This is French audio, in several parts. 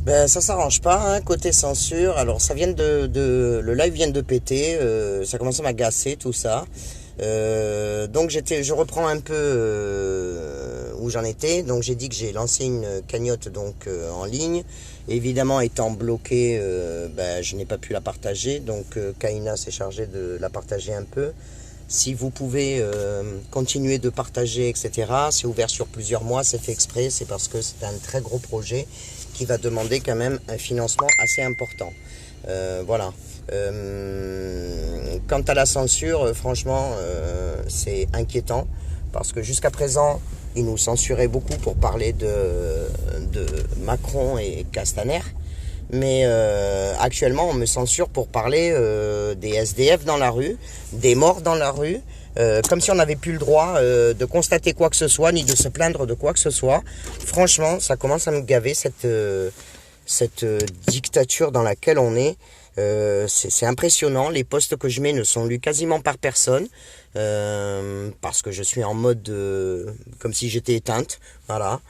Ben, ça s'arrange pas, hein, côté censure. Alors, ça vient le live vient de péter. Ça commence à m'agacer tout ça. Donc, je reprends un peu où j'en étais. Donc, j'ai dit que j'ai lancé une cagnotte donc en ligne. Évidemment, étant bloqué, ben, je n'ai pas pu la partager. Donc, Kaina s'est chargé de la partager un peu. Si vous pouvez continuer de partager, etc. C'est ouvert sur plusieurs mois, c'est fait exprès, c'est parce que c'est un très gros projet qui va demander quand même un financement assez important. Voilà. Quant à la censure, franchement, c'est inquiétant parce que jusqu'à présent, ils nous censuraient beaucoup pour parler de Macron et Castaner. Mais actuellement, on me censure pour parler des SDF dans la rue, des morts dans la rue, comme si on n'avait plus le droit de constater quoi que ce soit, ni de se plaindre de quoi que ce soit. Franchement, ça commence à me gaver cette dictature dans laquelle on est. C'est impressionnant. Les posts que je mets ne sont lus quasiment par personne parce que je suis en mode comme si j'étais éteinte. Voilà.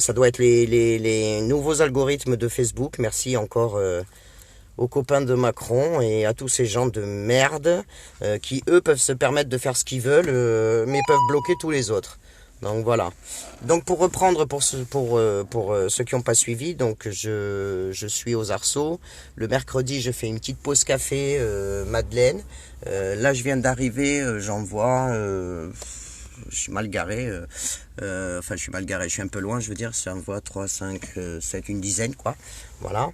Ça doit être les nouveaux algorithmes de Facebook. Merci encore aux copains de Macron et à tous ces gens de merde qui, eux, peuvent se permettre de faire ce qu'ils veulent, mais peuvent bloquer tous les autres. Donc voilà. Donc pour reprendre pour ceux qui n'ont pas suivi, donc je suis aux Arceaux. Le mercredi, je fais une petite pause café Madeleine. Là, je viens d'arriver, j'en vois. Je suis mal garé. Enfin, je suis mal garé, je suis un peu loin, je veux dire. J'en vois 3, 5, 7, une dizaine, quoi. Voilà.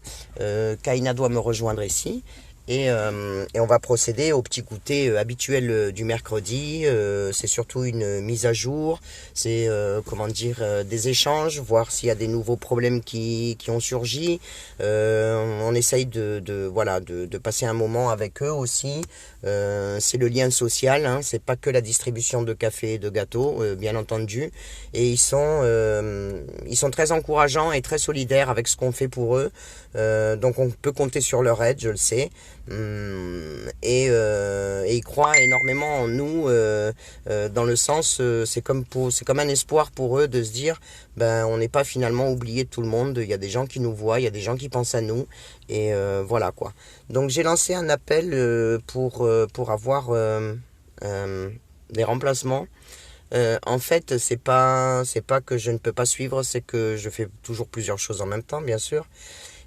Kaina doit me rejoindre ici. Et on va procéder au petit goûter habituel du mercredi. C'est surtout une mise à jour. C'est comment dire des échanges, voir s'il y a des nouveaux problèmes qui ont surgi. On essaye de passer un moment avec eux aussi. C'est le lien social. Hein, c'est pas que la distribution de café et de gâteaux, bien entendu. Et ils sont très encourageants et très solidaires avec ce qu'on fait pour eux. Donc on peut compter sur leur aide, je le sais. Et ils croient énormément en nous dans le sens c'est comme un espoir pour eux de se dire ben on n'est pas finalement oublié de tout le monde, il y a des gens qui nous voient, il y a des gens qui pensent à nous et voilà quoi. Donc j'ai lancé un appel pour avoir des remplacements. En fait, c'est pas que je ne peux pas suivre, c'est que je fais toujours plusieurs choses en même temps, bien sûr.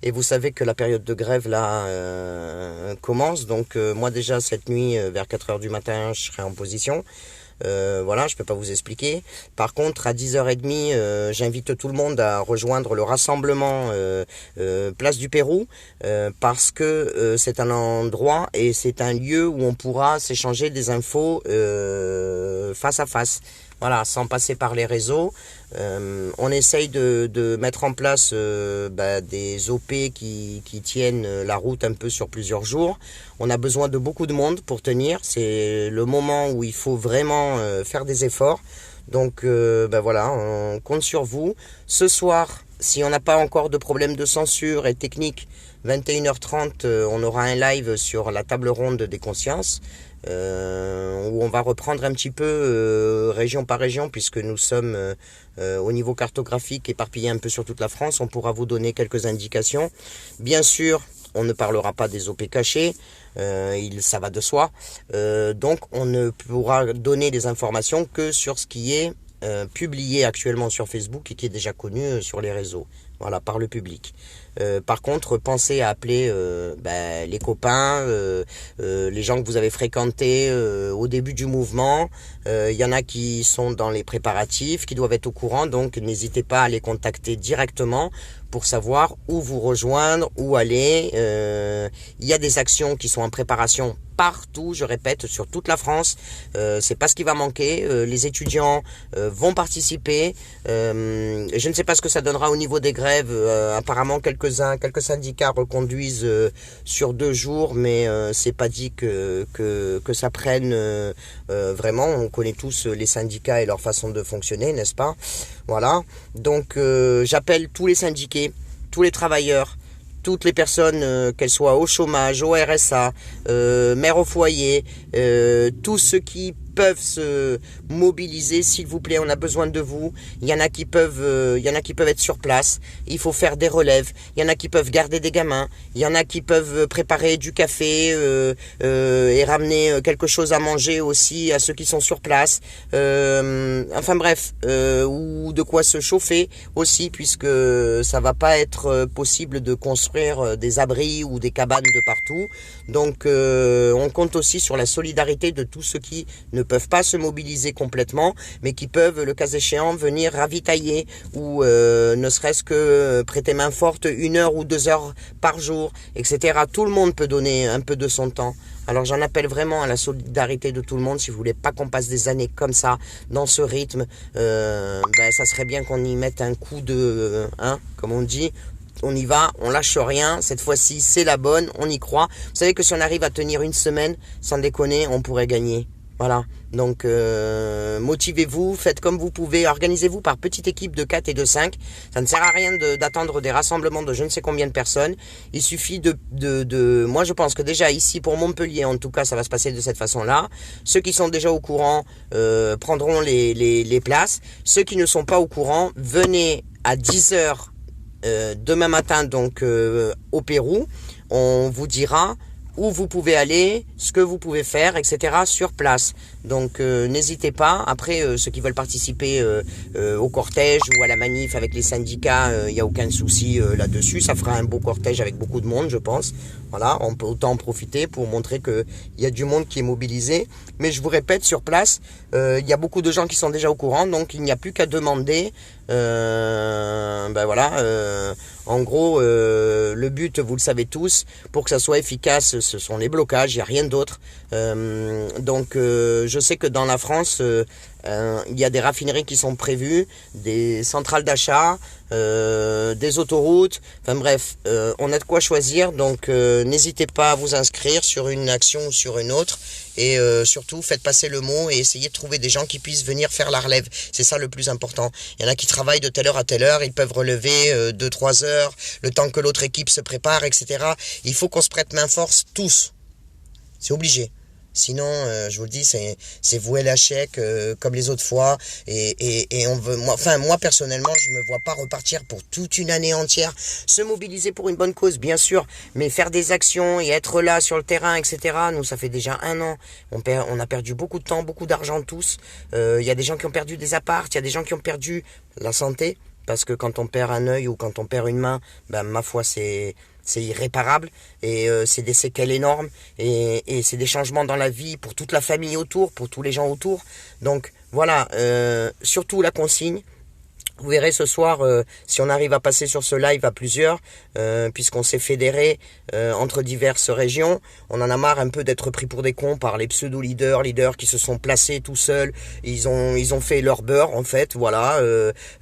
Et vous savez que la période de grève là commence, donc moi déjà cette nuit vers 4 heures du matin je serai en position. Voilà, je peux pas vous expliquer. Par contre, à 10h30, j'invite tout le monde à rejoindre le rassemblement Place du Pérou parce que c'est un endroit et c'est un lieu où on pourra s'échanger des infos face à face. Voilà, sans passer par les réseaux. On essaye de mettre en place des OP qui tiennent la route un peu sur plusieurs jours. On a besoin de beaucoup de monde pour tenir. C'est le moment où il faut vraiment faire des efforts. Donc voilà, on compte sur vous. Ce soir, si on n'a pas encore de problème de censure et technique, 21h30, on aura un live sur la table ronde des consciences. Où on va reprendre un petit peu région par région puisque nous sommes au niveau cartographique éparpillés un peu sur toute la France. On pourra vous donner quelques indications. Bien sûr, on ne parlera pas des OP cachés, ça va de soi. Donc on ne pourra donner des informations que sur ce qui est publié actuellement sur Facebook et qui est déjà connu sur les réseaux, voilà, par le public. Par contre, pensez à appeler les copains, les gens que vous avez fréquentés au début du mouvement. Il y en a qui sont dans les préparatifs, qui doivent être au courant, donc n'hésitez pas à les contacter directement pour savoir où vous rejoindre, où aller. Il y a des actions qui sont en préparation partout, je répète, sur toute la France. C'est pas ce qui va manquer. Les étudiants vont participer. Je ne sais pas ce que ça donnera au niveau des grèves. Apparemment, quelques syndicats reconduisent sur 2 jours, mais c'est pas dit que ça prenne vraiment. On connaît tous les syndicats et leur façon de fonctionner, n'est-ce pas? Voilà. Donc j'appelle tous les syndiqués, tous les travailleurs, toutes les personnes, qu'elles soient au chômage, au RSA, mères au foyer, tous ceux qui peuvent se mobiliser, s'il vous plaît, on a besoin de vous. Il y en a qui peuvent être sur place. Il faut faire des relèves. Il y en a qui peuvent garder des gamins. Il y en a qui peuvent préparer du café et ramener quelque chose à manger aussi à ceux qui sont sur place. Enfin bref, ou de quoi se chauffer aussi, puisque ça va pas être possible de construire des abris ou des cabanes de partout. Donc on compte aussi sur la solidarité de tous ceux qui ne peuvent pas se mobiliser complètement, mais qui peuvent, le cas échéant, venir ravitailler ou ne serait-ce que prêter main forte 1 heure ou 2 heures par jour, etc. Tout le monde peut donner un peu de son temps. Alors j'en appelle vraiment à la solidarité de tout le monde. Si vous voulez pas qu'on passe des années comme ça, dans ce rythme, ça serait bien qu'on y mette un coup de, comme on dit. On y va, on lâche rien, cette fois-ci c'est la bonne, on y croit. Vous savez que si on arrive à tenir une semaine, sans déconner, on pourrait gagner. Voilà, donc motivez-vous, faites comme vous pouvez, organisez-vous par petite équipe de 4 et de 5. Ça ne sert à rien d'attendre des rassemblements de je ne sais combien de personnes. Il suffit moi je pense que déjà ici pour Montpellier, en tout cas ça va se passer de cette façon-là. Ceux qui sont déjà au courant prendront les places. Ceux qui ne sont pas au courant, venez à 10h demain matin donc au Pérou. On vous dira où vous pouvez aller, ce que vous pouvez faire, etc. sur place. Donc n'hésitez pas. Après, ceux qui veulent participer au cortège ou à la manif avec les syndicats, il n'y a aucun souci là-dessus. Ça fera un beau cortège avec beaucoup de monde, je pense. Voilà, on peut autant en profiter pour montrer qu'il y a du monde qui est mobilisé. Mais je vous répète, sur place, il y a beaucoup de gens qui sont déjà au courant, donc il n'y a plus qu'à demander. En gros, le but, vous le savez tous, pour que ça soit efficace, ce sont les blocages, il n'y a rien d'autre. Je sais que dans la France, il y a des raffineries qui sont prévues, des centrales d'achat, des autoroutes, enfin bref, on a de quoi choisir, donc n'hésitez pas à vous inscrire sur une action ou sur une autre, et surtout faites passer le mot et essayez de trouver des gens qui puissent venir faire la relève, c'est ça le plus important. Il y en a qui travaillent de telle heure à telle heure, ils peuvent relever 2-3 heures, le temps que l'autre équipe se prépare, etc. Il faut qu'on se prête main force tous, c'est obligé. Sinon, je vous le dis, c'est vouer l'échec comme les autres fois. Et on veut, moi personnellement, je me vois pas repartir pour toute une année entière. Se mobiliser pour une bonne cause, bien sûr, mais faire des actions et être là sur le terrain, etc. Nous, ça fait déjà 1 an. On a perdu beaucoup de temps, beaucoup d'argent tous. Il y a des gens qui ont perdu des apparts, il y a des gens qui ont perdu la santé. Parce que quand on perd un œil ou quand on perd une main, ma foi, c'est irréparable et c'est des séquelles énormes et c'est des changements dans la vie pour toute la famille autour, pour tous les gens autour. Donc voilà, surtout la consigne. Vous verrez ce soir si on arrive à passer sur ce live à plusieurs, puisqu'on s'est fédéré entre diverses régions. On en a marre un peu d'être pris pour des cons par les pseudo-leaders qui se sont placés tout seuls. Ils ont fait leur beurre en fait, voilà.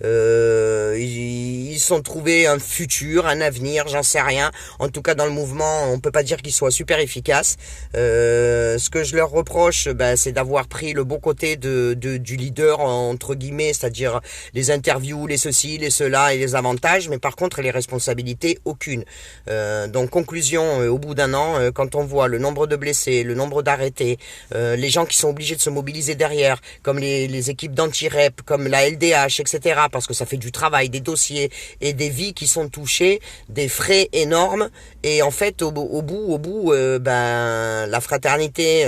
Ils se sont trouvés un futur, un avenir, j'en sais rien. En tout cas dans le mouvement, on peut pas dire qu'ils soient super efficaces. Ce que je leur reproche, c'est d'avoir pris le beau côté du leader entre guillemets, c'est-à-dire les interviews, les ceci, les cela et les avantages, mais par contre les responsabilités, aucune. Donc conclusion, au bout d'1 an, quand on voit le nombre de blessés, le nombre d'arrêtés, les gens qui sont obligés de se mobiliser derrière, comme les équipes d'anti-rep, comme la LDH, etc., parce que ça fait du travail, des dossiers et des vies qui sont touchées, des frais énormes, et en fait au bout, la fraternité,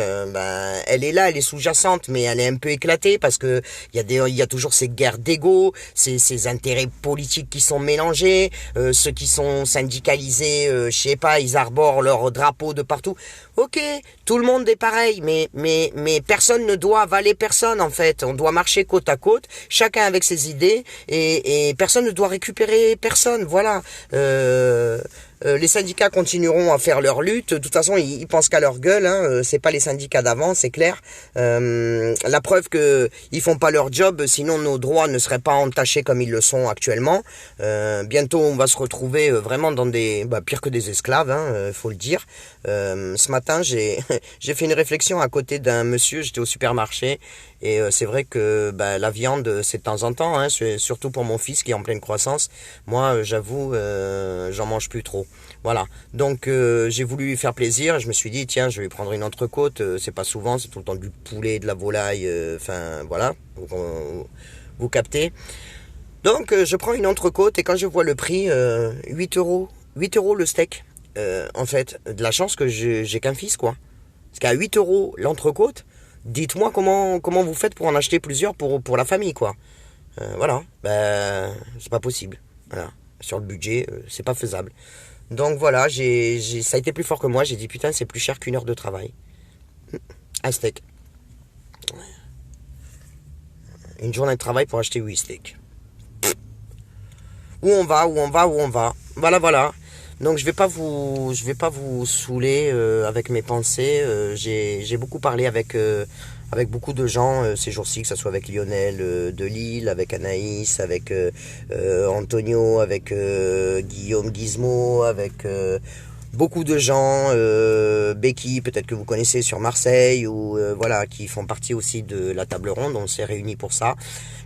elle est là, elle est sous-jacente, mais elle est un peu éclatée parce que il y a toujours ces guerres d'ego, ces intérêts politiques qui sont mélangés, ceux qui sont syndicalisés, je sais pas, ils arborent leur drapeau de partout. Ok, tout le monde est pareil, mais personne ne doit avaler personne en fait. On doit marcher côte à côte, chacun avec ses idées, et personne ne doit récupérer personne. Voilà. Les syndicats continueront à faire leur lutte. De toute façon, ils pensent qu'à leur gueule. C'est pas les syndicats d'avant, c'est clair. La preuve que ils font pas leur job, sinon nos droits ne seraient pas entachés comme ils le sont actuellement. Bientôt, on va se retrouver vraiment dans pire que des esclaves, faut le dire. Ce matin, j'ai fait une réflexion à côté d'un monsieur. J'étais au supermarché Et c'est vrai que la viande, c'est de temps en temps, hein, surtout pour mon fils qui est en pleine croissance. Moi, j'avoue, j'en mange plus trop. Voilà. Donc j'ai voulu lui faire plaisir. Je me suis dit, tiens, je vais prendre une entrecôte. C'est pas souvent, c'est tout le temps du poulet, de la volaille. Enfin, voilà. Vous captez. Donc je prends une entrecôte et quand je vois le prix, 8 euros. 8 euros le steak. En fait, de la chance que j'ai qu'un fils, quoi. Parce qu'à 8 euros l'entrecôte, dites-moi comment vous faites pour en acheter plusieurs pour la famille, quoi. Voilà, c'est pas possible. Voilà, sur le budget, c'est pas faisable. Donc voilà, ça a été plus fort que moi. J'ai dit putain, c'est plus cher qu'une heure de travail. Un steak. Une journée de travail pour acheter 8 steaks. Où on va. Voilà. Donc je vais pas vous saouler avec mes pensées. J'ai beaucoup parlé avec beaucoup de gens ces jours-ci, que ce soit avec Lionel de Lille, avec Anaïs, avec Antonio, avec Guillaume Gizmo, avec beaucoup de gens, Becky, peut-être que vous connaissez sur Marseille, ou voilà, qui font partie aussi de la table ronde. On s'est réunis pour ça.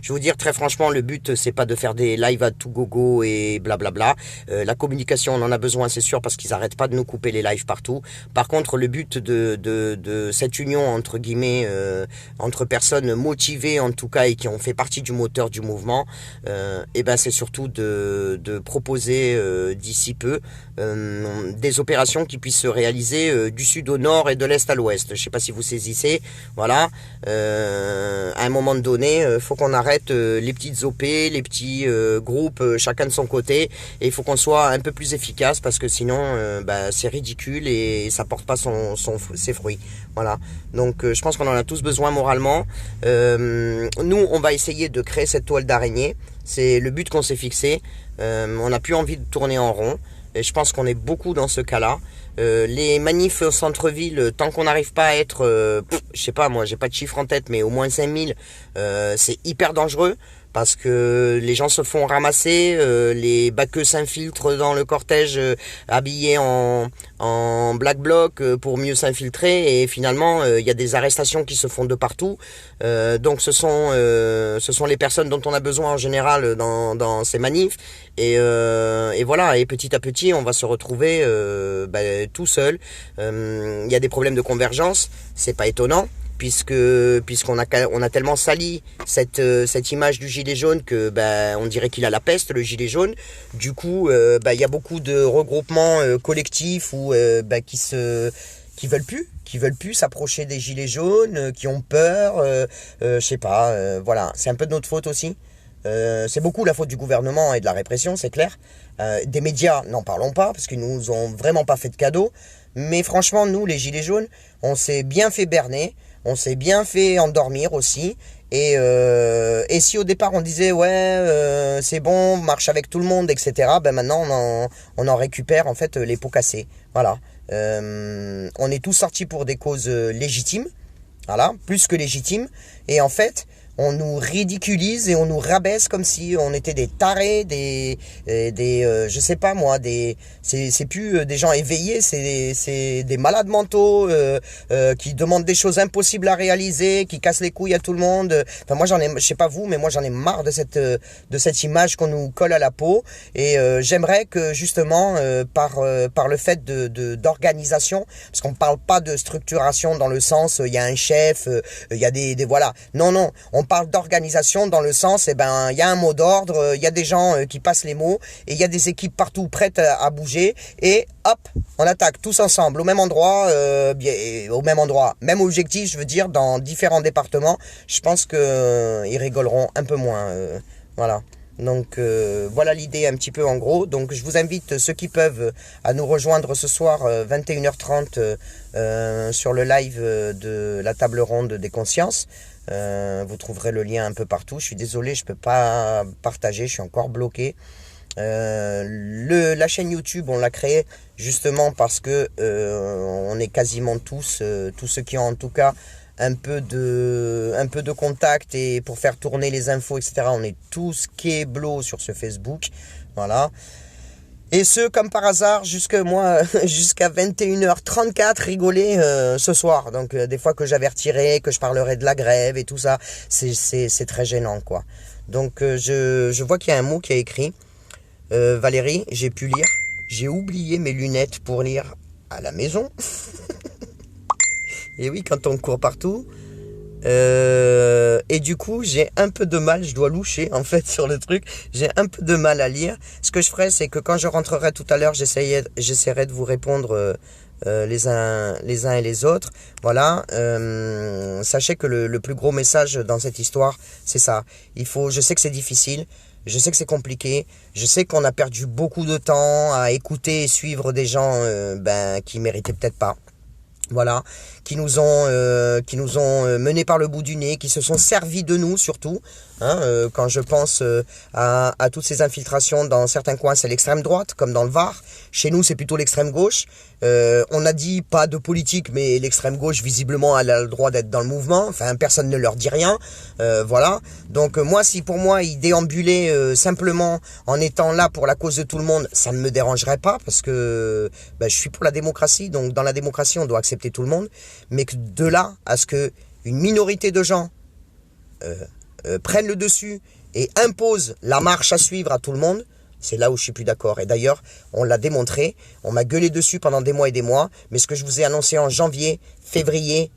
Je vais vous dire très franchement, le but c'est pas de faire des lives à tout gogo et blablabla. La communication, on en a besoin, c'est sûr, parce qu'ils arrêtent pas de nous couper les lives partout. Par contre, le but de cette union entre guillemets, entre personnes motivées en tout cas et qui ont fait partie du moteur du mouvement, c'est surtout de proposer d'ici peu des opérations qui puissent se réaliser du sud au nord et de l'est à l'ouest. Je sais pas si vous saisissez. Voilà. À un moment donné, faut qu'on arrête les petites OP, les petits groupes, chacun de son côté, et il faut qu'on soit un peu plus efficace, parce que sinon c'est ridicule et ça porte pas ses fruits. Voilà. Donc je pense qu'on en a tous besoin moralement. Nous, on va essayer de créer cette toile d'araignée. C'est le but qu'on s'est fixé. On n'a plus envie de tourner en rond. Et je pense qu'on est beaucoup dans ce cas-là. Les manifs au centre-ville, tant qu'on n'arrive pas à être, je sais pas, moi j'ai pas de chiffre en tête, mais au moins 5000, c'est hyper dangereux. Parce que les gens se font ramasser, les baqueux s'infiltrent dans le cortège habillés en black bloc pour mieux s'infiltrer, et finalement il y a des arrestations qui se font de partout. Donc ce sont les personnes dont on a besoin en général dans ces manifs, et voilà, et petit à petit on va se retrouver tout seul. Il y a des problèmes de convergence, c'est pas étonnant, puisqu'on a tellement sali cette image du gilet jaune que on dirait qu'il a la peste, le gilet jaune. Du coup, il y a beaucoup de regroupements collectifs qui veulent plus s'approcher des gilets jaunes, qui ont peur, je sais pas, voilà, c'est un peu de notre faute aussi. C'est beaucoup la faute du gouvernement et de la répression, c'est clair. Des médias, n'en parlons pas, parce qu'ils nous ont vraiment pas fait de cadeau. Mais franchement, nous, les gilets jaunes, on s'est bien fait berner. On s'est bien fait endormir aussi. Et si au départ on disait c'est bon, marche avec tout le monde, etc. Maintenant on en récupère en fait les pots cassés. Voilà. On est tous sortis pour des causes légitimes. Voilà, plus que légitimes. Et en fait, on nous ridiculise et on nous rabaisse comme si on était des tarés, je sais pas moi, c'est plus des gens éveillés, c'est des malades mentaux qui demandent des choses impossibles à réaliser, qui cassent les couilles à tout le monde. Enfin moi je sais pas vous, mais moi j'en ai marre de cette image qu'on nous colle à la peau, et j'aimerais que justement par le fait d'organisation, parce qu'on parle pas de structuration dans le sens il y a un chef, il y a des voilà, non, on parle d'organisation dans le sens, il y a un mot d'ordre, il y a des gens qui passent les mots, et il y a des équipes partout prêtes à bouger, et hop, on attaque tous ensemble au même endroit, même objectif, je veux dire, dans différents départements. Je pense que ils rigoleront un peu moins, voilà. Donc voilà l'idée un petit peu en gros. Donc je vous invite, ceux qui peuvent, à nous rejoindre ce soir 21h30 sur le live de la table ronde des consciences. Vous trouverez le lien un peu partout. Je suis désolé, je peux pas partager, je suis encore bloqué. La chaîne YouTube, on l'a créée justement parce que on est quasiment tous ceux qui ont en tout cas un peu de contact, et pour faire tourner les infos, etc. On est tous kéblos sur ce Facebook, voilà. Et ce, comme par hasard, jusqu'à 21h34, rigoler ce soir. Donc des fois que j'avertirai, que je parlerai de la grève et tout ça, c'est très gênant, quoi. Donc je vois qu'il y a un mot qui a écrit. Valérie, j'ai pu lire. J'ai oublié mes lunettes pour lire à la maison. Et oui, quand on court partout. Et du coup, j'ai un peu de mal, je dois loucher en fait sur le truc, j'ai un peu de mal à lire. Ce que je ferai, c'est que quand je rentrerai tout à l'heure, j'essaierai de vous répondre les uns et les autres. Voilà, sachez que le plus gros message dans cette histoire, c'est ça. Je sais que c'est difficile, je sais que c'est compliqué, je sais qu'on a perdu beaucoup de temps à écouter et suivre des gens qui méritaient peut-être pas. Voilà, qui nous ont menés par le bout du nez, qui se sont servis de nous surtout. Quand je pense à toutes ces infiltrations dans certains coins, c'est l'extrême droite, comme dans le Var. Chez nous, c'est plutôt l'extrême gauche. On a dit pas de politique, mais l'extrême gauche, visiblement, elle a le droit d'être dans le mouvement. Enfin, personne ne leur dit rien. Voilà. Donc moi, si pour moi, ils déambulaient simplement en étant là pour la cause de tout le monde, ça ne me dérangerait pas, parce que je suis pour la démocratie. Donc dans la démocratie, on doit accepter tout le monde. Mais que de là à ce que une minorité de gens prennent le dessus et imposent la marche à suivre à tout le monde, c'est là où je suis plus d'accord. Et d'ailleurs, on l'a démontré, on m'a gueulé dessus pendant des mois et des mois, mais ce que je vous ai annoncé en janvier, février,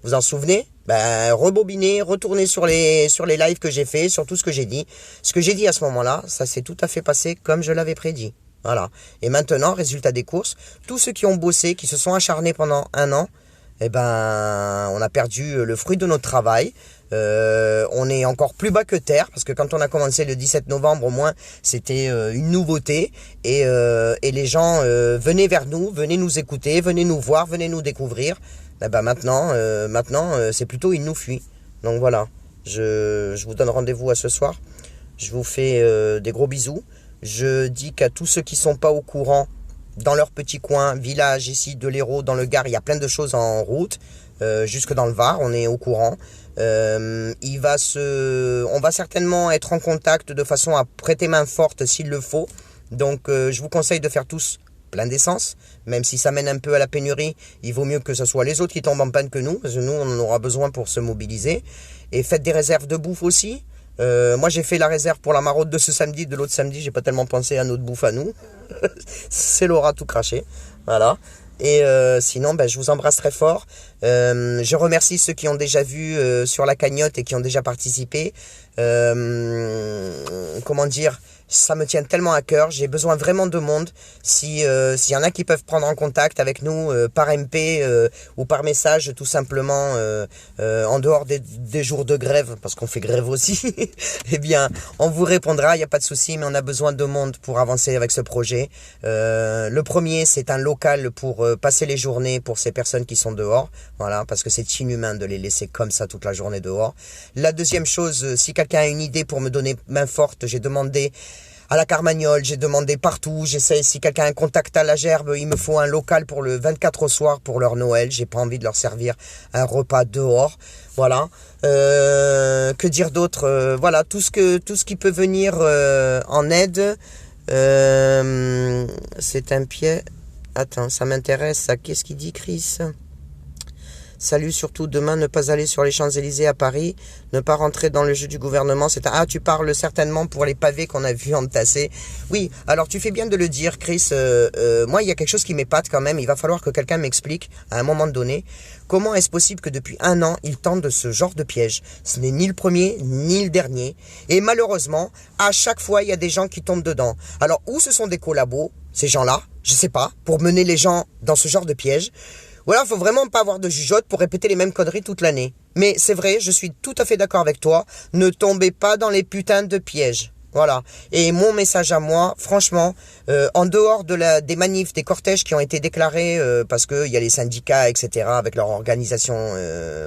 vous en souvenez? Rebobinez, retournez sur les lives que j'ai fait, sur tout ce que j'ai dit. Ce que j'ai dit à ce moment-là, ça s'est tout à fait passé comme je l'avais prédit. Voilà. Et maintenant, résultat des courses, tous ceux qui ont bossé, qui se sont acharnés pendant un an, on a perdu le fruit de notre travail. On est encore plus bas que terre, parce que quand on a commencé le 17 novembre, au moins, c'était une nouveauté. Et les gens venaient vers nous, venaient nous écouter, venaient nous voir, venaient nous découvrir. Maintenant, c'est plutôt ils nous fuient. Donc voilà, je vous donne rendez-vous à ce soir. Je vous fais des gros bisous. Je dis qu'à tous ceux qui sont pas au courant, dans leur petit coin, village ici de l'Hérault, dans le Gard, il y a plein de choses en route, jusque dans le Var, on est au courant. On va certainement être en contact de façon à prêter main forte s'il le faut. Donc je vous conseille de faire tous plein d'essence, même si ça mène un peu à la pénurie. Il vaut mieux que ce soit les autres qui tombent en panne que nous, parce que nous on en aura besoin pour se mobiliser. Et faites des réserves de bouffe aussi. Moi j'ai fait la réserve pour la maraude de ce samedi, de l'autre samedi, j'ai pas tellement pensé à notre bouffe à nous. C'est Laura tout craché. Voilà. Et sinon, je vous embrasse très fort. Je remercie ceux qui ont déjà vu sur la cagnotte et qui ont déjà participé. Comment dire, ça me tient tellement à cœur. J'ai besoin vraiment de monde. S'il y en a qui peuvent prendre en contact avec nous par MP ou par message, tout simplement, en dehors des jours de grève, parce qu'on fait grève aussi, eh bien, on vous répondra, il n'y a pas de souci, mais on a besoin de monde pour avancer avec ce projet. Le premier, c'est un local pour passer les journées pour ces personnes qui sont dehors. Voilà, parce que c'est inhumain de les laisser comme ça toute la journée dehors. La deuxième chose, si quelqu'un a une idée pour me donner main forte, j'ai demandé à la Carmagnole, j'ai demandé partout, j'essaie, si quelqu'un a un contact à la Gerbe, il me faut un local pour le 24 au soir pour leur Noël, j'ai pas envie de leur servir un repas dehors, voilà. Que dire d'autre, voilà, tout ce qui peut venir en aide, c'est un pied, attends, ça m'intéresse, ça, qu'est-ce qu'il dit Chris ? Salut, surtout demain, ne pas aller sur les Champs-Élysées à Paris, ne pas rentrer dans le jeu du gouvernement. Tu parles certainement pour les pavés qu'on a vus entasser. Oui, alors tu fais bien de le dire, Chris. Moi, il y a quelque chose qui m'épate quand même. Il va falloir que quelqu'un m'explique, à un moment donné, comment est-ce possible que depuis un an, ils tentent de ce genre de piège. Ce n'est ni le premier, ni le dernier. Et malheureusement, à chaque fois, il y a des gens qui tombent dedans. Alors, où ce sont des collabos, ces gens-là, je sais pas, pour mener les gens dans ce genre de piège. Voilà, faut vraiment pas avoir de jugeote pour répéter les mêmes conneries toute l'année. Mais c'est vrai, je suis tout à fait d'accord avec toi. Ne tombez pas dans les putains de pièges. Voilà. Et mon message à moi, franchement, en dehors des manifs, des cortèges qui ont été déclarés parce qu'il y a les syndicats, etc., avec leur organisation,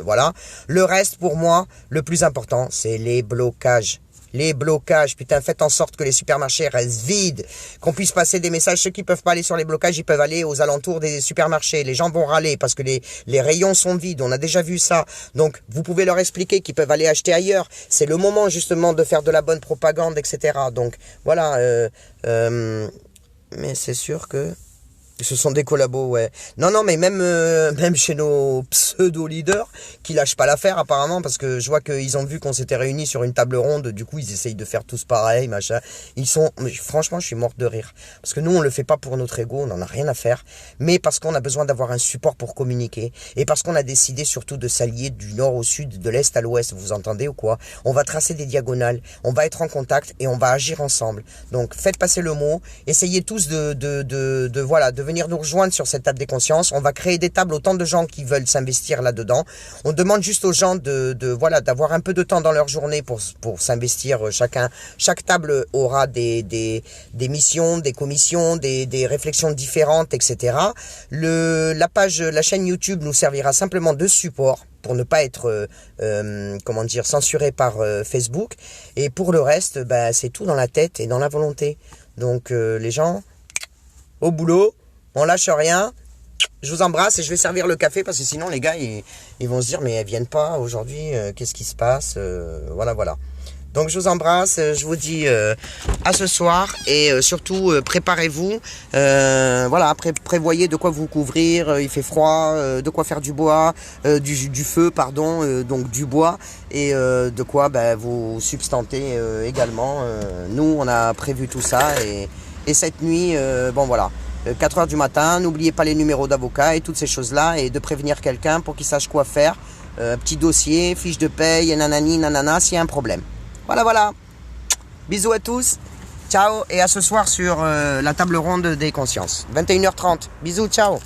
voilà. Le reste, pour moi, le plus important, c'est les blocages. Les blocages, putain, faites en sorte que les supermarchés restent vides, qu'on puisse passer des messages. Ceux qui peuvent pas aller sur les blocages, ils peuvent aller aux alentours des supermarchés. Les gens vont râler parce que les rayons sont vides, on a déjà vu ça. Donc, vous pouvez leur expliquer qu'ils peuvent aller acheter ailleurs. C'est le moment, justement, de faire de la bonne propagande, etc. Donc, voilà, mais c'est sûr que ce sont des collabos, ouais. Non, non, mais même chez nos pseudo-leaders, qui lâchent pas l'affaire apparemment, parce que je vois qu'ils ont vu qu'on s'était réunis sur une table ronde, du coup ils essayent de faire tous pareil, machin. Franchement, je suis morte de rire. Parce que nous, on le fait pas pour notre ego, on en a rien à faire, mais parce qu'on a besoin d'avoir un support pour communiquer, et parce qu'on a décidé surtout de s'allier du nord au sud, de l'est à l'ouest, vous entendez ou quoi? On va tracer des diagonales, on va être en contact, et on va agir ensemble. Donc, faites passer le mot, essayez tous voilà, de venir nous rejoindre sur cette table des consciences. On va créer des tables, autant de gens qui veulent s'investir là-dedans. On demande juste aux gens voilà, d'avoir un peu de temps dans leur journée pour s'investir chacun. Chaque table aura des missions, des commissions, des réflexions différentes, etc. La chaîne YouTube nous servira simplement de support pour ne pas être censuré par Facebook. Et pour le reste, c'est tout dans la tête et dans la volonté. Donc les gens, au boulot, on lâche rien. Je vous embrasse et je vais servir le café parce que sinon les gars ils vont se dire mais elles viennent pas aujourd'hui, qu'est-ce qui se passe, voilà. Donc je vous embrasse, je vous dis à ce soir et surtout préparez-vous, prévoyez de quoi vous couvrir, il fait froid, de quoi faire du bois, du feu pardon, donc du bois et de quoi vous substanter également. Nous on a prévu tout ça et cette nuit, 4 heures du matin, n'oubliez pas les numéros d'avocat et toutes ces choses-là et de prévenir quelqu'un pour qu'il sache quoi faire, petit dossier, fiche de paye, nanani, nanana, s'il y a un problème. Voilà. Bisous à tous, ciao et à ce soir sur la table ronde des consciences, 21h30. Bisous, ciao.